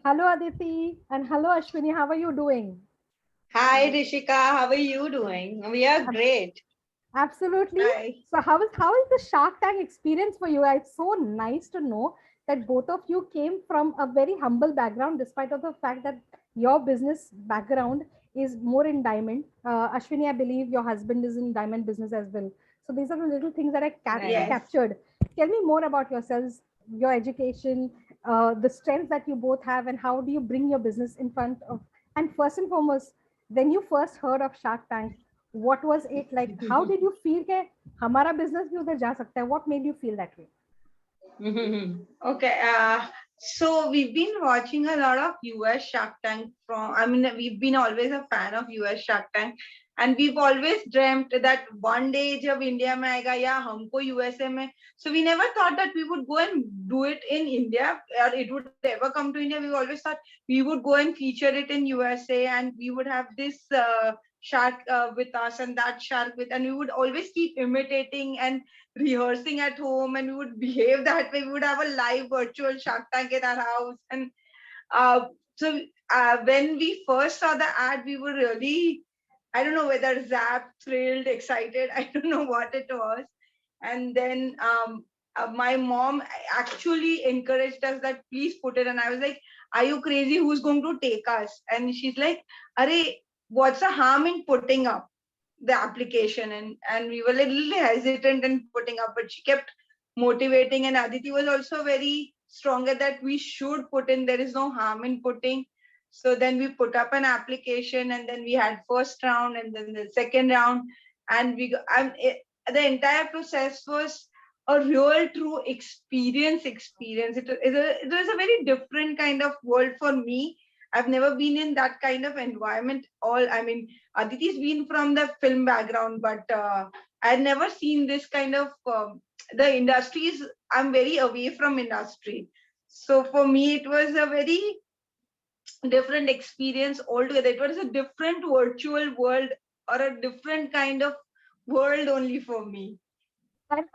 Hello Aditi and hello Ashwini. How are you doing? Hi Rishika, how are you doing? We are Ab- great. Absolutely. Hi. So how is the Shark Tank experience for you? It's so nice to know that both of you came from a very humble background, despite of the fact that your business background is more in diamond. Ashwini, I believe your husband is in diamond business as well. So these are the little things that I Yes. captured. Tell me more about yourselves, your education, the strengths that you both have, and how do you bring your business in front of. And first and foremost, when you first heard of Shark Tank, what was it like? How did you feel कि हमारा business भी उधर जा सकता है? What made you feel that way? Okay. So we've been watching a lot of US Shark Tank we've been always a fan of US Shark Tank. And we've always dreamt that one day जब India में आएगा या हमको USA में. So we never thought that we would go and do it in India or it would ever come to India. We always thought we would go and feature it in USA and we would have this shark with us and that shark with, and we would always keep imitating and rehearsing at home, and we would behave that way. We would have a live virtual Shark Tank in our house. And uh, so when we first saw the ad, we were really, I don't know whether zapped, thrilled, excited. I don't know what it was. And then my mom actually encouraged us that please put it. And I was like, are you crazy? Who's going to take us? And she's like, Are, what's the harm in putting up the application? And we were a little hesitant in putting up, but she kept motivating. And Aditi was also very strong at that we should put in, there is no harm in putting. So then we put up an application, and then we had first round and then the second round. And the entire process was a real true experience. It was a very different kind of world for me. I've never been in that kind of environment. Aditi's been from the film background, but I'd never seen this kind of the industries. I'm very away from industry, so for me it was a very different experience altogether. It was a different virtual world or a different kind of world only for me. And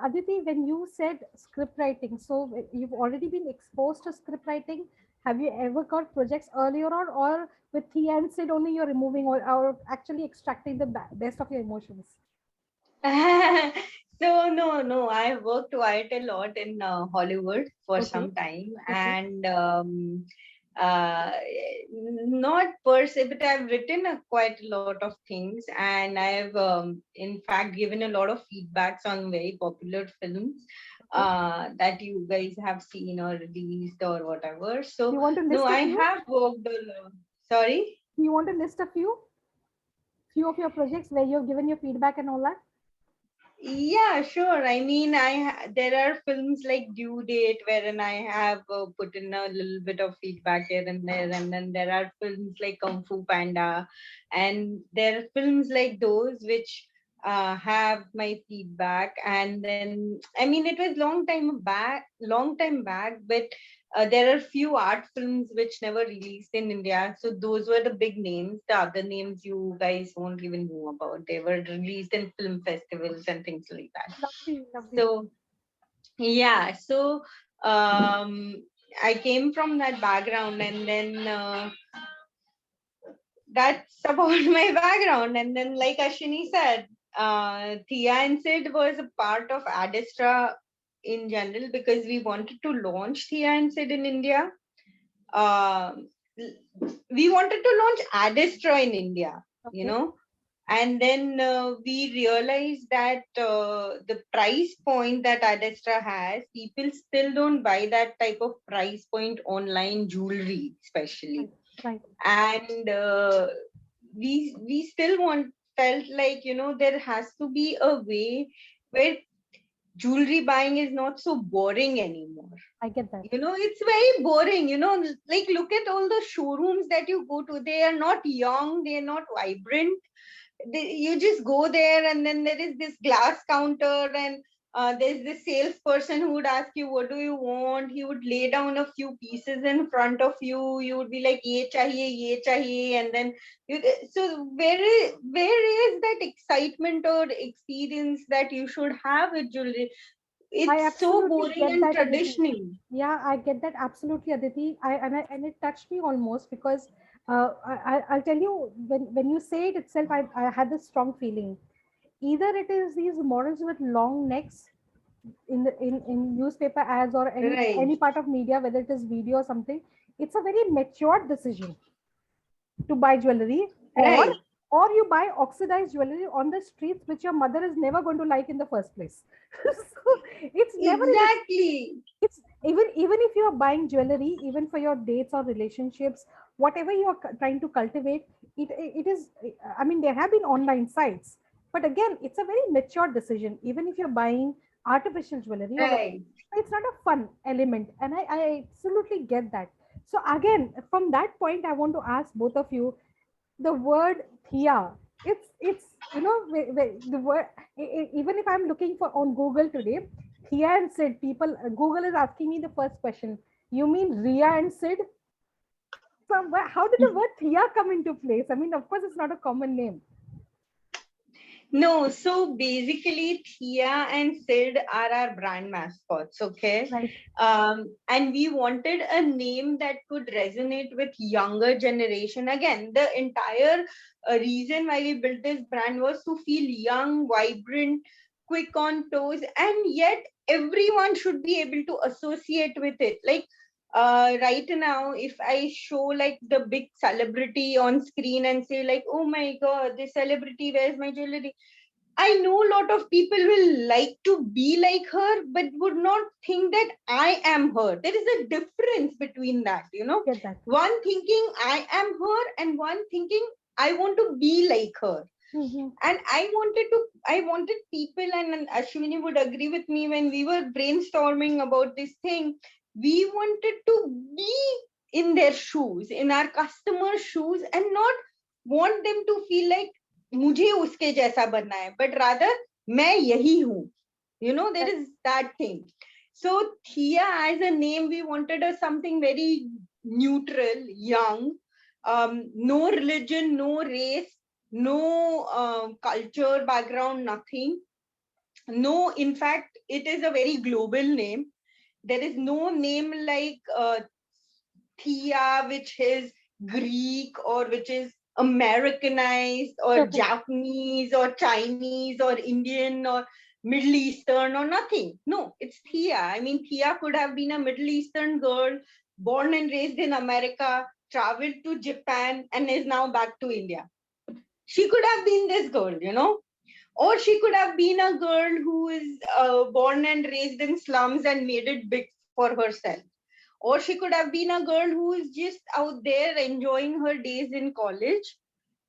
Aditi, when you said script writing, so you've already been exposed to script writing. Have you ever got projects earlier on, or with Thea and Sid only you're removing or actually extracting the best of your emotions? So no, I worked quite a lot in Hollywood for Okay, some time, okay. and uh, not per se, but I've written quite a lot of things, and I've in fact given a lot of feedbacks on very popular films Okay. that you guys have seen or released or whatever. So You want to no, list a I few? have worked a lot. Sorry. You want to list a few of your projects where you've given your feedback and all that? Yeah, sure. There are films like Due Date wherein I have put in a little bit of feedback here and there, and then there are films like Kung Fu Panda, and there are films like those which have my feedback. And then, it was long time back, but there are few art films which never released in India. So those were the big names. The other names you guys won't even know about. They were released in film festivals and things like that. Lovely, lovely. So yeah, so I came from that background, and then that's about my background. And then, like Ashwini said, Thea and Sid was a part of Adastra in general because we wanted to launch Thea and Sid in India. uh, we wanted to launch Adastra in India, you Okay. know, and then we realized that the price point that Adastra has, people still don't buy that type of price point online jewelry, Right, especially. right. And we still felt like, there has to be a way where jewelry buying is not so boring anymore. I get that. It's very boring. Like, look at all the showrooms that you go to. They are not young, they are not vibrant. You just go there, and then there is this glass counter, and there's this salesperson who would ask you, what do you want? He would lay down a few pieces in front of you. You would be like, ye chahiye, and then you. So where is that excitement or experience that you should have with jewelry? I It's so absolutely boring get and that, Aditi. traditional. Yeah, I get that absolutely, Aditi. And it touched me almost because I'll tell you, when you say it itself, I had this strong feeling. Either it is these models with long necks in newspaper ads or Right, any part of media, whether it is video or something. It's a very matured decision to buy jewelry, or right, you buy oxidized jewelry on the streets, which your mother is never going to like in the first place. So it's never in its, exactly. it's even if you are buying jewelry, even for your dates or relationships, whatever you are trying to cultivate, it is, I mean, there have been online sites, but again, it's a very mature decision. Even if you're buying artificial jewelry or whatever, Right. it's not a fun element, and I absolutely get that. So again, from that point, I want to ask both of you, the word thea, it's the word, even if I'm looking for on Google today, thea and sid, people, Google is asking me the first question, you mean Ria and Sid? So how did the word thea come into place? I mean, of course it's not a common name. No, so basically, Thea and Sid are our brand mascots, okay? Right. And we wanted a name that could resonate with younger generation. Again, the entire reason why we built this brand was to feel young, vibrant, quick on toes, and yet everyone should be able to associate with it. Like right now, if I show like the big celebrity on screen and say like, oh my god, this celebrity wears my jewelry, I know a lot of people will like to be like her, but would not think that I am her. There is a difference between that, you know. Get that. One thinking I am her, and one thinking I want to be like her. Mm-hmm. And I wanted people, and Ashwini would agree with me when we were brainstorming about this thing. We wanted to be in their shoes, in our customers' shoes, and not want them to feel like मुझे उसके जैसा बनना है, but rather मैं यही हूँ. You know, there Right. is that thing. So Thea as a name, we wanted a something very neutral, young, no religion, no race, no culture background, nothing. No, in fact, it is a very global name. There is no name like Thea, which is Greek or which is Americanized or Japanese or Chinese or Indian or Middle Eastern or nothing. No, it's Thea. I mean, Thea could have been a Middle Eastern girl born and raised in America, traveled to Japan, and is now back to India. She could have been this girl, you know, or she could have been a girl who is born and raised in slums and made it big for herself, or she could have been a girl who is just out there enjoying her days in college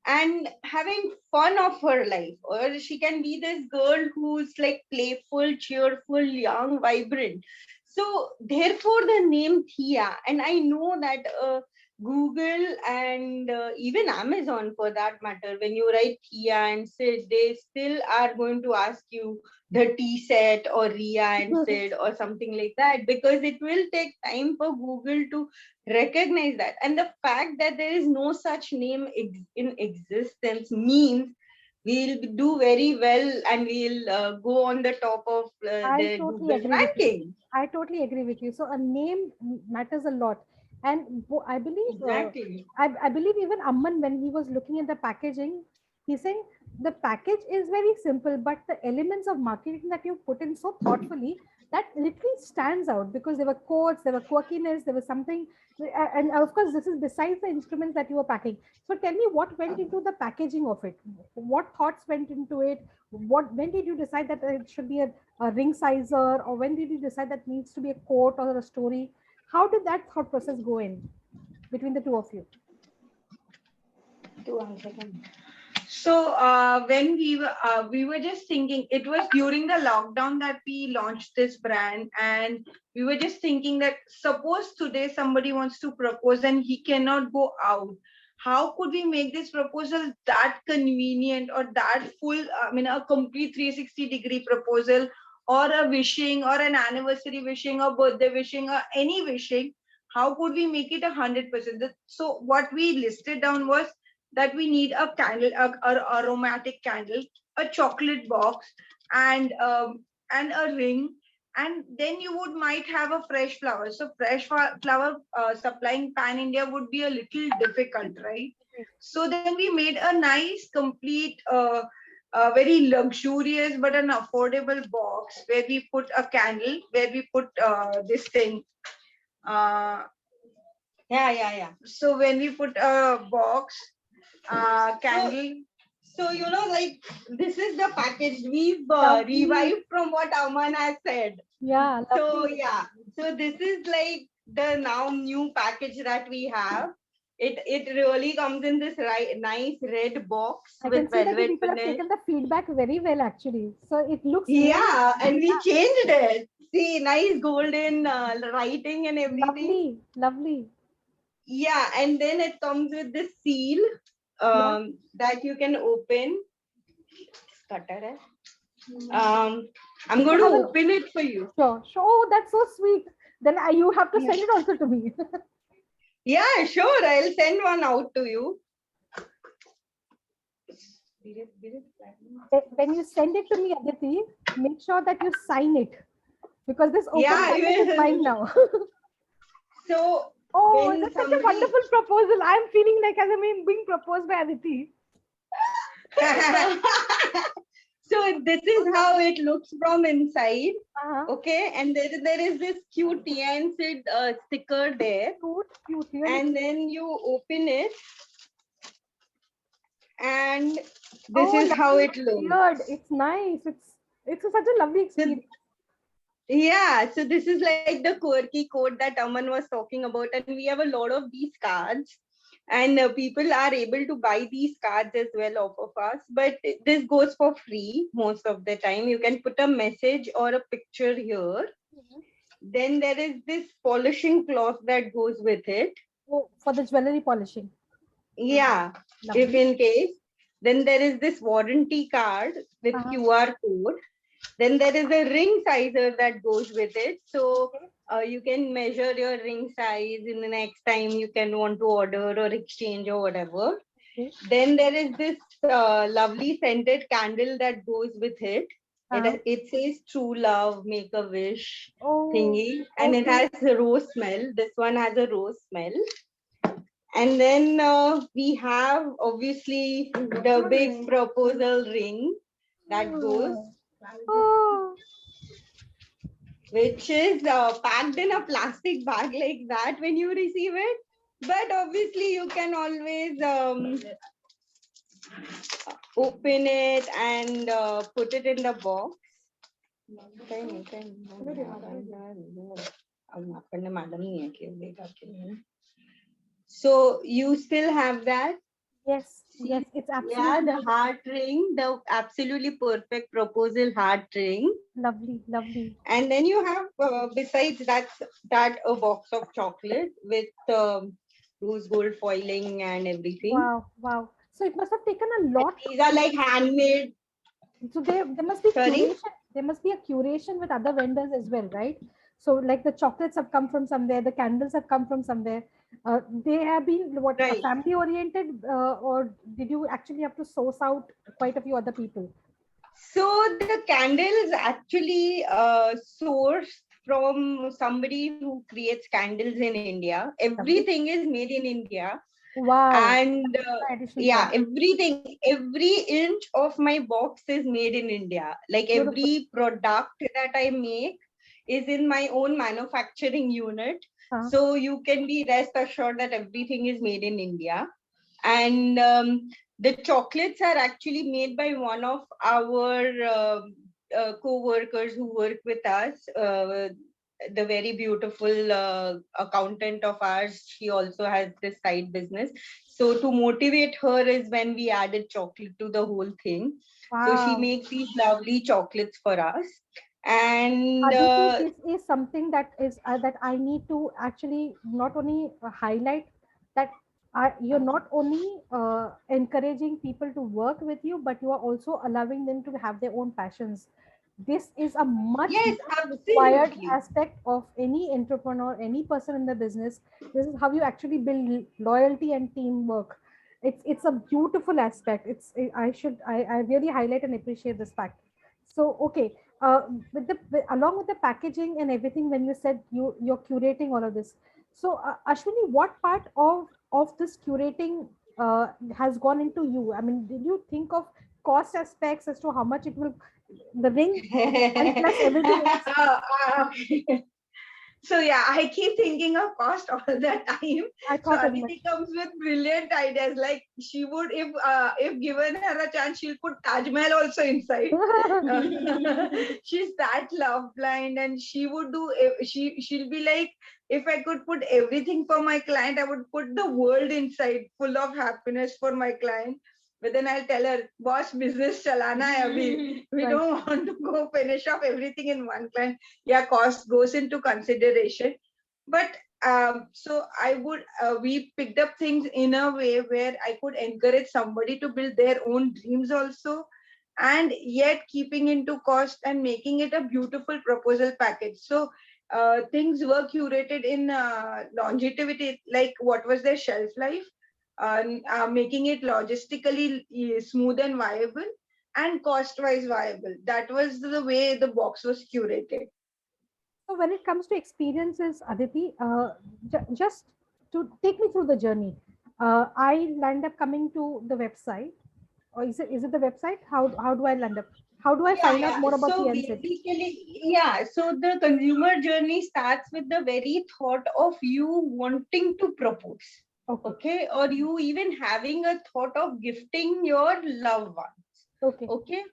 and having fun of her life, or she can be this girl who's like playful, cheerful, young, vibrant. So therefore the name Thea. And I know that Google and even Amazon for that matter, when you write Thea and Sid, they still are going to ask you the T set or Ria and Sid or something like that, because it will take time for Google to recognize that. And the fact that there is no such name in existence means we'll do very well, and we'll go on the top of I the totally Google agree with you. ranking. I totally agree with you. So a name matters a lot, and I believe, Exactly. I believe even Amman, when he was looking at the packaging, he's saying the package is very simple, but the elements of marketing that you put in so thoughtfully, that literally stands out, because there were quotes, there were quirkiness, there was something, and of course this is besides the instruments that you were packing. So tell me, what went into the packaging of it? What thoughts went into it? What, when did you decide that it should be a ring sizer, or when did you decide that needs to be a quote or a story? How did that thought process go in between the two of you? One second. So when we were just thinking, it was during the lockdown that we launched this brand, and we were just thinking that suppose today somebody wants to propose and he cannot go out, how could we make this proposal that convenient, or that full, I mean, a complete 360-degree proposal, or a wishing, or an anniversary wishing, or birthday wishing, or any wishing? How could we make it 100%? So what we listed down was that we need a candle, a aromatic candle, a chocolate box, and a ring, and then you would might have a fresh flower. So fresh flower supplying pan India would be a little difficult, right? So then we made a nice, complete, very luxurious but an affordable box where we put a candle, where we put this thing. Uh, Yeah. so when we put a box, So, candle. so like this is the package we've Lovely. revived from what Aman has said. Yeah, So lovely. yeah, so this is like the now new package that we have. It really comes in this nice red box I can with see that you velvet people have finish. taken the feedback very well, actually. So it looks really Yeah, and we changed it. See, nice golden writing and everything. lovely, lovely. Yeah, and then it comes with this seal Yeah. that you can open. Cutter hai. I'm You going to have a open it for you. sure. Sure. Oh, that's so sweet. Then you have to Yeah. send it also to me. Yeah, sure. I'll send one out to you. When you send it to me, Aditi, make sure that you sign it because this open Yeah, I packet is will. mine now. So Oh, when that's such a somebody wonderful proposal. I'm feeling like as I'm being proposed by Aditi. so this is how it looks from inside. Uh-huh. Okay, and there is this cute Tiansid sticker there, Cute, really. and then you open it, and this Oh, is how lovely. it looks. Weird. It's nice. It's such a lovely So, experience. yeah, so this is like the quirky code that Aman was talking about, and we have a lot of these cards, and people are able to buy these cards as well off of us. But this goes for free most of the time. You can put a message or a picture here. Then there is this polishing cloth that goes with it. Oh, for the jewelry polishing. Yeah, Lovely. if in case. Then there is this warranty card with QR code. Then there is a ring sizer that goes with it. So you can measure your ring size in the next time you can want to order or exchange or whatever. Okay. Then there is this lovely scented candle that goes with it. It says true love, make a wish thingy. And it has a rose smell. This one has a rose smell. And then we have obviously the big proposal ring that goes, which is packed in a plastic bag like that when you receive it. But obviously you can always open it and put it in the box. So you still have that? Yes, yes, it's absolutely. Yeah, the heart ring, the absolutely perfect proposal heart ring. Lovely, lovely. And then you have, besides that a box of chocolate with rose gold foiling and everything. Wow, wow. So it must have taken a lot. These are like handmade. So there must be Sorry? curation. There must be a curation with other vendors as well, right? So like the chocolates have come from somewhere, the candles have come from somewhere. They have been what Right. family oriented, or did you actually have to source out quite a few other people? So the candles actually sourced from somebody who creates candles in India. Everything is made in India. Wow. And yeah, everything, every inch of my box is made in India. Like every product that I make is in my own manufacturing unit. So you can be rest assured that everything is made in India. And the chocolates are actually made by one of our co-workers who work with us. The very beautiful accountant of ours, she also has this side business. So to motivate her is when we added chocolate to the whole thing. Wow. So she makes these lovely chocolates for us. And Aditi, this is something that is that I need to actually not only highlight that you're not only encouraging people to work with you, but you are also allowing them to have their own passions. This is a much required aspect of any entrepreneur, any person in the business. This is how you actually build loyalty and teamwork. It's a beautiful aspect. I really highlight and appreciate this fact. So okay, uh, along with the packaging and everything, when you said you're curating all of this, so Ashwini, what part of this curating has gone into you? I mean, did you think of cost aspects as to how much it will, the ring, and plus everything else? So yeah, I keep thinking of cost all the time. I So thought as much. Aditi comes with brilliant ideas. Like she would, if given her a chance, she'll put Taj Mahal also inside. She's that love blind, and she would do. She'll be like, if I could put everything for my client, I would put the world inside, full of happiness for my client. But then I'll tell her, boss, business chalana hai abhi. We Right. don't want to go finish off everything in one client. Yeah, cost goes into consideration. But so I would, we picked up things in a way where I could encourage somebody to build their own dreams also, and yet keeping into cost and making it a beautiful proposal package. So things were curated in longevity, like what was their shelf life, making it logistically smooth and viable, and cost wise viable. That was the way the box was curated. So when it comes to experiences, Aditi, just to take me through the journey, I land up coming to the website, or is it the website? How do I land up? How do I Yeah, find out yeah. more about So PNC? basically, yeah. So the consumer journey starts with the very thought of you wanting to propose. Okay, Okay. Or you even having a thought of gifting your loved ones. okay, Okay.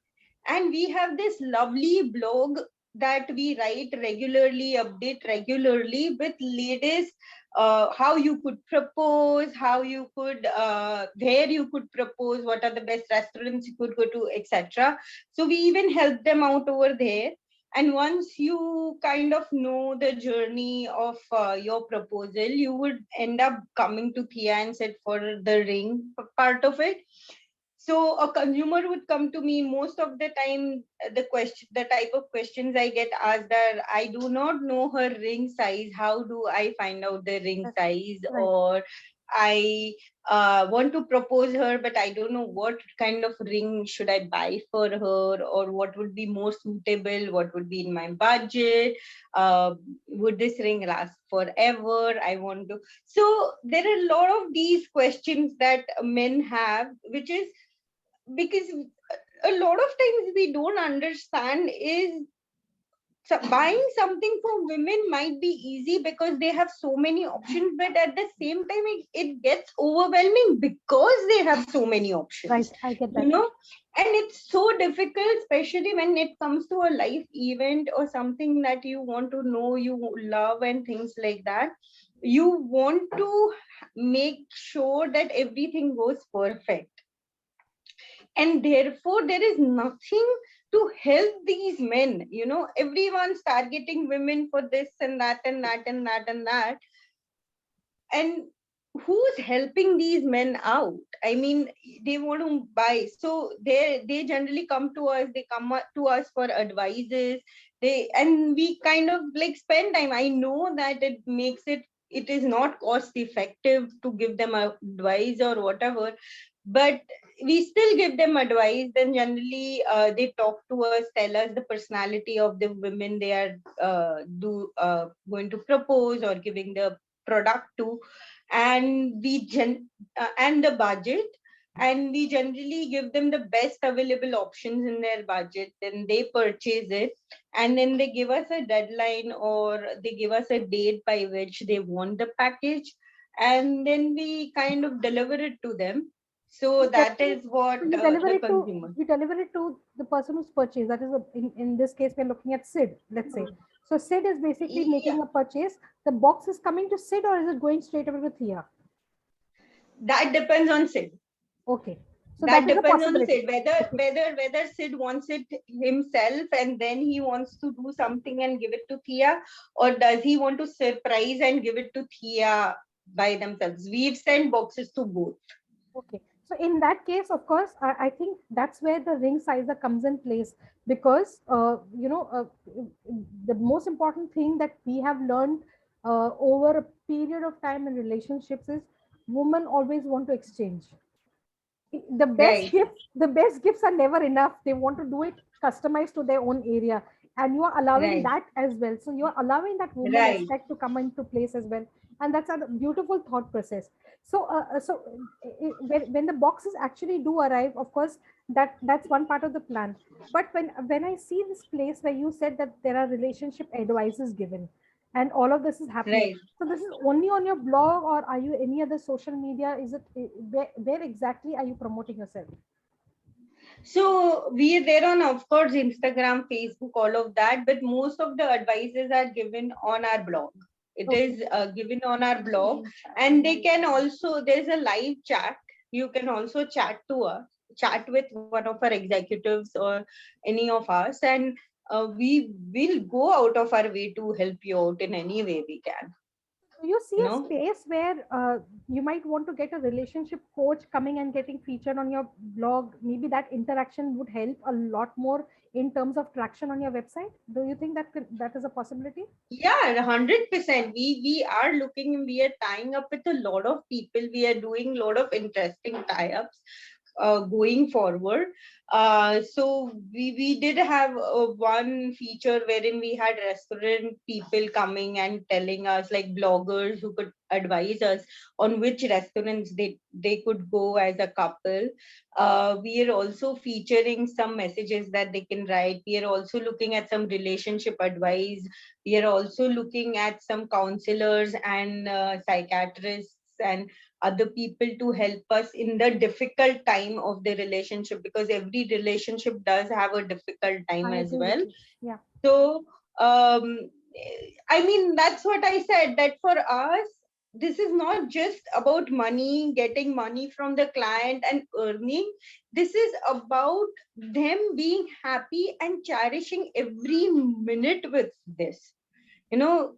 And we have this lovely blog that we write regularly, update regularly with latest how you could propose, how you could where you could propose, what are the best restaurants you could go to, etc. So we even help them out over there. And once you kind of know the journey of your proposal, you would end up coming to Thea and said for the ring part of it. So a consumer would come to me most of the time. The type of questions I get asked are, I do not know her ring size. How do I find out the ring size? right. Or I want to propose her, but I don't know what kind of ring should I buy for her, or what would be more suitable, what would be in my budget. Would this ring last forever? I want to. So there are a lot of these questions that men have, which is because a lot of times we don't understand is, so buying something for women might be easy because they have so many options, but at the same time it gets overwhelming because they have so many Right, options, I get you that. know. And it's so difficult, especially when it comes to a life event or something that you want to know, you love and things like that. You want to make sure that everything goes perfect, and therefore there is nothing to help these men. Everyone's targeting women for this and that and that and that and that. And who's helping these men out? I mean, they want to buy, so they generally come to us, they come to us for advices. And we kind of like spend time. I know that it is not cost effective to give them advice or whatever, but we still give them advice. Then generally they talk to us, tell us the personality of the women they are going to propose or giving the product to, and and the budget. And we generally give them the best available options in their budget, then they purchase it. And then they give us a deadline, or they give us a date by which they want the package, and then we kind of deliver it to them. So You that deliver it, is what so the consumer. you deliver it to the person who's purchased. That is, in this case, we're looking at Sid, let's say. So Sid is basically Yeah, making a purchase. The box is coming to Sid, or is it going straight away to Thea? that depends on Sid. Okay. So that That is a depends on possibility. Sid, whether Okay. whether Sid wants it himself and then he wants to do something and give it to Thea, or does he want to surprise and give it to Thea by themselves. We've sent boxes to both. Okay. So in that case, of course, I think that's where the ring sizer comes in place, because the most important thing that we have learned over a period of time in relationships is women always want to exchange. The best Right. gifts, the best gifts are never enough. They want to do it customized to their own area. and you are allowing Right. that as well. So you are allowing that woman Right. aspect to come into place as well, and that's a beautiful thought process. So when the boxes actually do arrive, of course, that's one part of the plan. But when I see this place where you said that there are relationship advices given and all of this is happening, Right. so this is only on your blog, or are you any other social media? Is it where exactly are you promoting yourself? So we are there on, of course, Instagram, Facebook, all of that, but most of the advices are given on our blog. It Okay. is given on our blog, and they can also, there's a live chat. You can also chat with one of our executives or any of us, and we will go out of our way to help you out in any way we can. Do you see You a know, space where you might want to get a relationship coach coming and getting featured on your blog? Maybe that interaction would help a lot more in terms of traction on your website. Do you think that is a possibility? yeah, 100%. We are looking, we are tying up with a lot of people. We are doing a lot of interesting tie-ups going forward. So we did have one feature wherein we had restaurant people coming and telling us, like bloggers who could advise us on which restaurants they could go as a couple. We are also featuring some messages that they can write. We are also looking at some relationship advice. We are also looking at some counselors and psychiatrists and other people to help us in the difficult time of the relationship, because every relationship does have a difficult time I as agree with well. you. Yeah. So I mean, that's what I said, that for us this is not just about money, getting money from the client and earning. This is about them being happy and cherishing every minute with this, you know,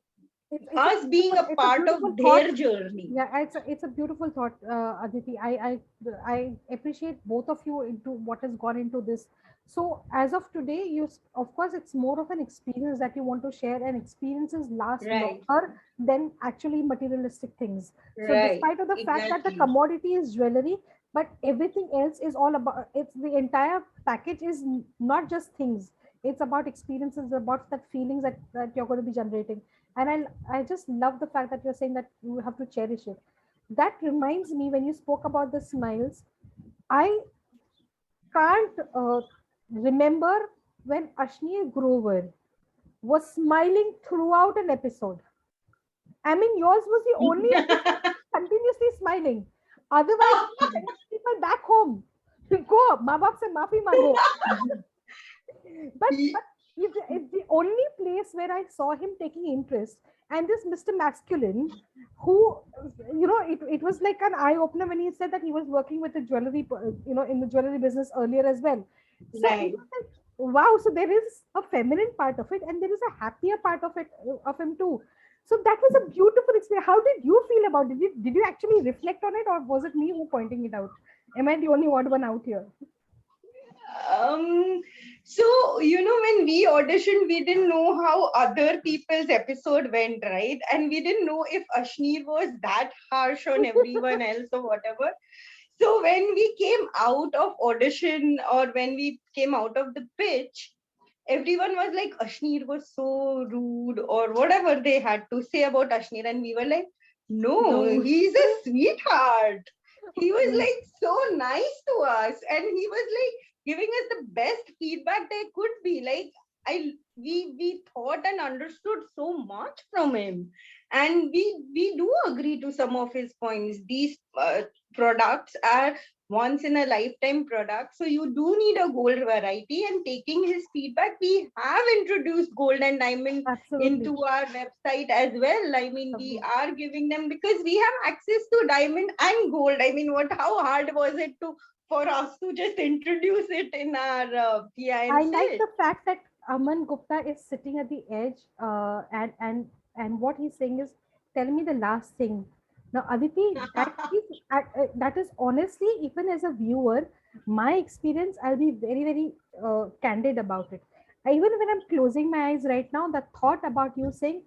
us being a It's a part of beautiful thought. their journey. Yeah, it's a beautiful thought, Aditi. I appreciate both of you into what has gone into this. So as of today, of course it's more of an experience that you want to share, and experiences last Right. longer than actually materialistic things. So Right. despite of the fact that the Exactly. commodity is jewelry, but everything else is all about, it's the entire package is not just things. It's about experiences, about that feelings that you're going to be generating. And I just love the fact that you're saying that you have to cherish it. That reminds me, when you spoke about the smiles, I can't remember when Ashni Grover was smiling throughout an episode. I mean, yours was the only episode continuously smiling. Otherwise, you were telling people back home, go, maa baap se maafi mango. But it's the only place where I saw him taking interest. And this Mr. Masculine, who, it was like an eye opener when he said that he was working with the jewelry, in the jewelry business earlier as well. So it Right. was like, wow, so there is a feminine part of it, and there is a happier part of it, of him too. So that was a beautiful experience. How did you feel about it? Did you actually reflect on it, or was it me who pointing it out? Am I the only odd one out here? Um, so, when we auditioned, we didn't know how other people's episode went, right? And we didn't know if Ashneer was that harsh on everyone else or whatever. So when we came out of audition, or when we came out of the pitch, everyone was like, Ashneer was so rude, or whatever they had to say about Ashneer. And we were like, no, No. he's a sweetheart. He was Okay. like so nice to us, and he was like giving us the best feedback there could be. Like, we thought and understood so much from him, and we do agree to some of his points. These products are once in a lifetime product, so you do need a gold variety. And taking his feedback, we have introduced gold and diamond Absolutely. into our website as well. I mean, we Lovely. are giving them because we have access to diamond and gold. I mean, how hard was it to for us to just introduce it in our PI and I like sit? the fact that Aman Gupta is sitting at the edge, and what he's saying is, tell me the last thing. Now, Aditi, that is honestly, even as a viewer, my experience. I'll be very, very candid about it. Even when I'm closing my eyes right now, the thought about you saying,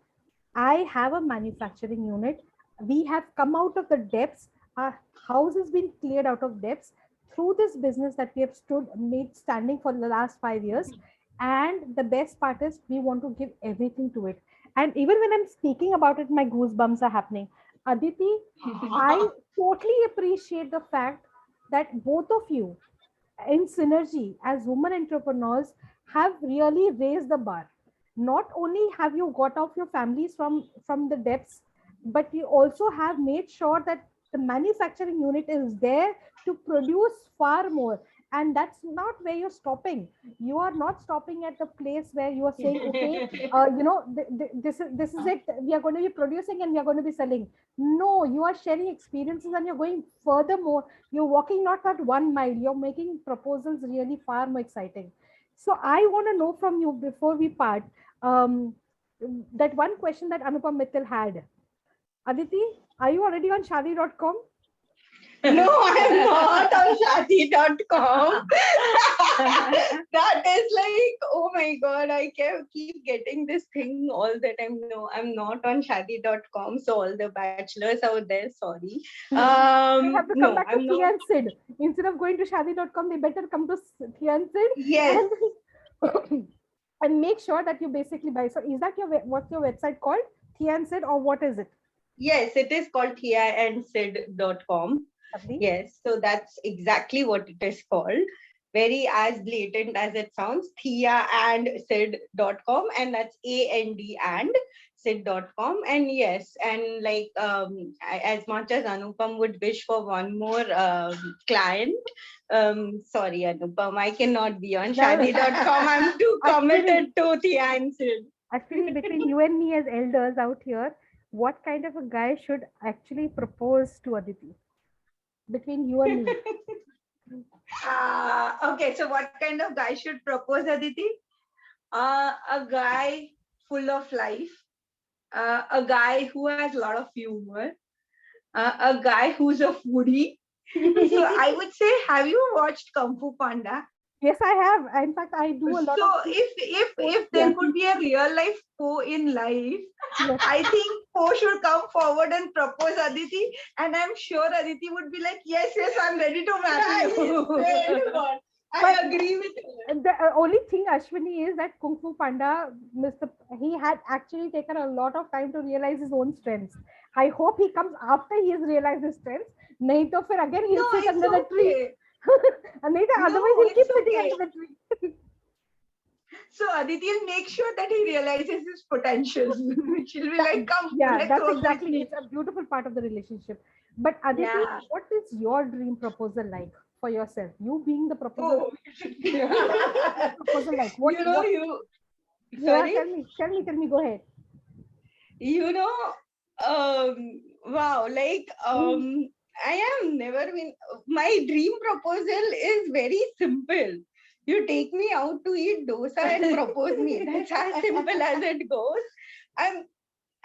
I have a manufacturing unit. We have come out of the depths. Our house has been cleared out of depths through this business that we have made standing for the last 5 years. And the best part is we want to give everything to it. And even when I'm speaking about it, my goosebumps are happening. Aditi, I totally appreciate the fact that both of you in synergy as women entrepreneurs have really raised the bar. Not only have you got off your families from the depths, but you also have made sure that the manufacturing unit is there to produce far more. And that's not where you're stopping. You are not stopping at the place where you are saying, okay, this is it, we are going to be producing and we are going to be selling. No, you are sharing experiences and you're going furthermore. You're walking not that 1 mile, you're making proposals really far more exciting. So I want to know from you before we part, um, that one question that Anupam Mittal had. Aditi, are you already on shadi.com? No, I'm not on shadi.com. That is like, oh my God, I keep getting this thing all the time. No, I'm not on shadi.com. So all the bachelors out there, sorry. They have to come No, back to I'm Thea not. and Sid. Instead of going to shadi.com, they better come to Thea and Sid. Yes, And make sure that you basically buy. So is that what's your website called? Thea and Sid, or what is it? yes, it is called thiaandsid.com. Lovely. Yes, so that's exactly what it is called. Very as blatant as it sounds, thiaandsid.com, and that's A-N-D and sid.com. And yes, and like as much as Anupam would wish for one more client, sorry Anupam, I cannot be on shadi.com. I'm too committed to Thia and Sid. Actually, between you and me as elders out here, what kind of a guy should actually propose to Aditi? Between you and me. Okay, so what kind of guy should propose, Aditi? A guy full of life, a guy who has a lot of humor, a guy who's a foodie. So I would say, have you watched Kung Fu Panda? Yes, I have. In fact, I do a lot So of. if there could be a real life Po in life, Yes. I think Po should come forward and propose Aditi, and I'm sure Aditi would be like, yes, I'm ready to marry you. I agree with you. The only thing, Ashwini, is that Kung Fu Panda, he had actually taken a lot of time to realize his own strengths. I hope he comes after he has realized his strengths. Nahi to fir again he'll No, sit it's under the tree. okay. And later, No, otherwise he'll keep it's sitting okay. under the tree. So Aditi will make sure that he realizes his potential. She'll be like, come, Yeah, let's that's work with exactly, me. it's a beautiful part of the relationship. But Aditi, Yeah. what is your dream proposal like for yourself? You being the proposal, Oh, proposal like what? You know, What? you Yeah, sorry. tell me. Go ahead. You know, wow, like I am never been. My dream proposal is very simple. You take me out to eat dosa and propose me. That's as simple as it goes. I'm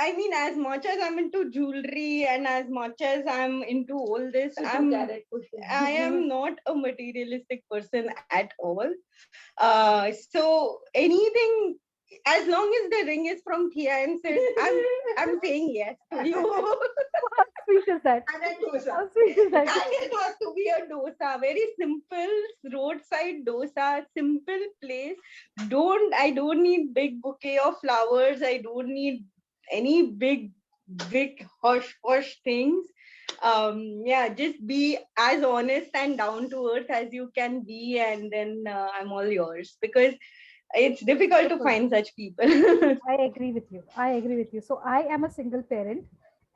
I mean, as much as I'm into jewelry and as much as I'm into all this, I am not a materialistic person at all. So anything, as long as the ring is from Thea and Sid, I'm saying yes to you. How sweet is that? And then dosa. How sweet is that? And it has to be a dosa, very simple roadside dosa, simple place. I don't need big bouquet of flowers. I don't need any big hush things. Yeah, just be as honest and down to earth as you can be, and then I'm all yours, because it's difficult to find such people. I agree with you. I agree with you. So I am a single parent,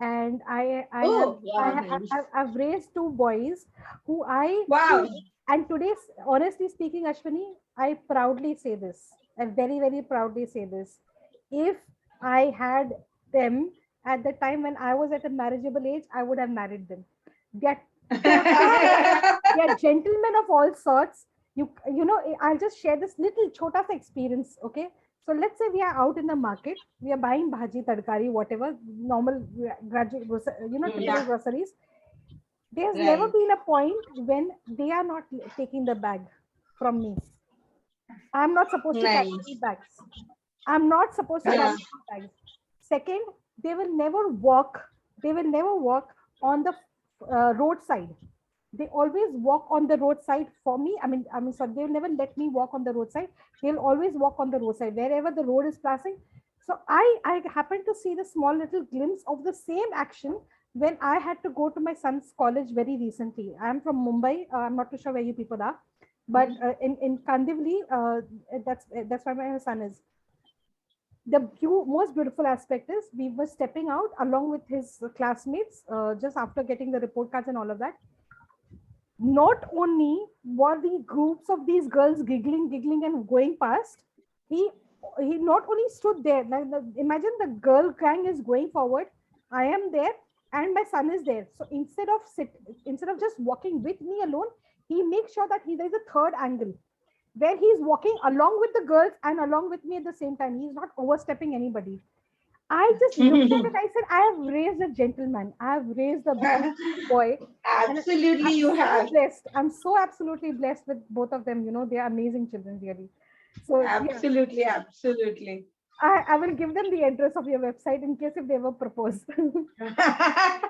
and Oh, wow, nice. I've raised two boys who I Wow. and today, honestly speaking, Ashwini, I proudly say this. I very proudly say this. If I had them at the time when I was at a marriageable age, I would have married them. They're totally, they're gentlemen of all sorts. You know, I'll just share this little chota sa experience. Okay, so let's say we are out in the market, we are buying bhaji, tadkari, whatever normal graduate, typical groceries. There's never Right. been a point when they are not taking the bag from me. I'm not supposed to carry Nice. 3 bags. I'm not supposed to carry Yeah. 3 bags. Second, they will never walk. They will never walk on the roadside. They always walk on the roadside for me. So they'll never let me walk on the roadside. They'll always walk on the roadside wherever the road is passing. So I happened to see the small little glimpse of the same action when I had to go to my son's college very recently. I'm from Mumbai. I'm not too sure where you people are, but in Kandivali, that's where my son is. The most beautiful aspect is we were stepping out along with his classmates just after getting the report cards and all of that. Not only were the groups of these girls giggling and going past, he not only stood there, like imagine the girl gang is going forward, I am there, and my son is there. So instead of just walking with me alone, he makes sure that there is a third angle where he's walking along with the girls and along with me at the same time. He's not overstepping anybody. I just looked at it. I said, I have raised a gentleman. I have raised a beautiful boy. Absolutely, you have. Blessed. I'm so absolutely blessed with both of them. They are amazing children, really. So absolutely, yeah. Absolutely. I will give them the address of your website in case if they ever propose.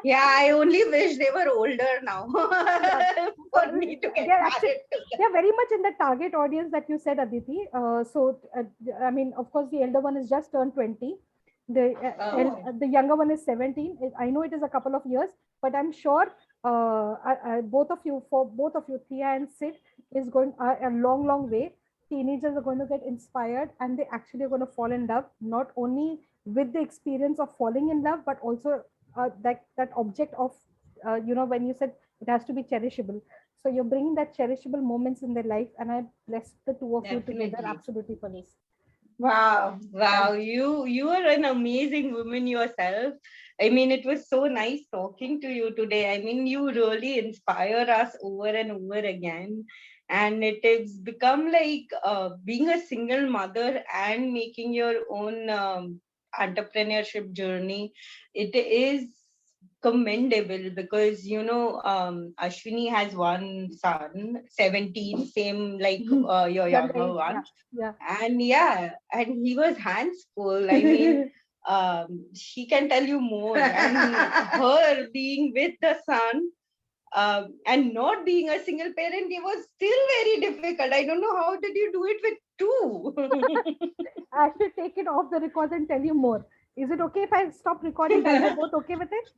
Yeah, I only wish they were older now for me to get married. They're very much in the target audience that you said, Aditi. Of course, the elder one is just turned 20. The younger one is 17. I know it is a couple of years, but I'm sure both of you, Thea and Sid, is going a long way. Teenagers are going to get inspired and they actually are going to fall in love, not only with the experience of falling in love, but also that object of, when you said it has to be cherishable. So you're bringing that cherishable moments in their life, and I bless the two of you together absolutely for this. Wow. You are an amazing woman yourself. I mean, it was so nice talking to you today. I mean, you really inspire us over and over again. And it has become like being a single mother and making your own entrepreneurship journey. It is commendable because, Ashwini has one son, 17, same like your younger one. Yeah. And he was hands full. I mean, she can tell you more. And her being with the son, and not being a single parent, it was still very difficult. I don't know, how did you do it with two? I should take it off the record and tell you more. Is it okay if I stop recording? Are you both okay with it?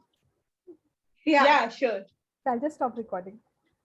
Yeah, sure. I'll just stop recording.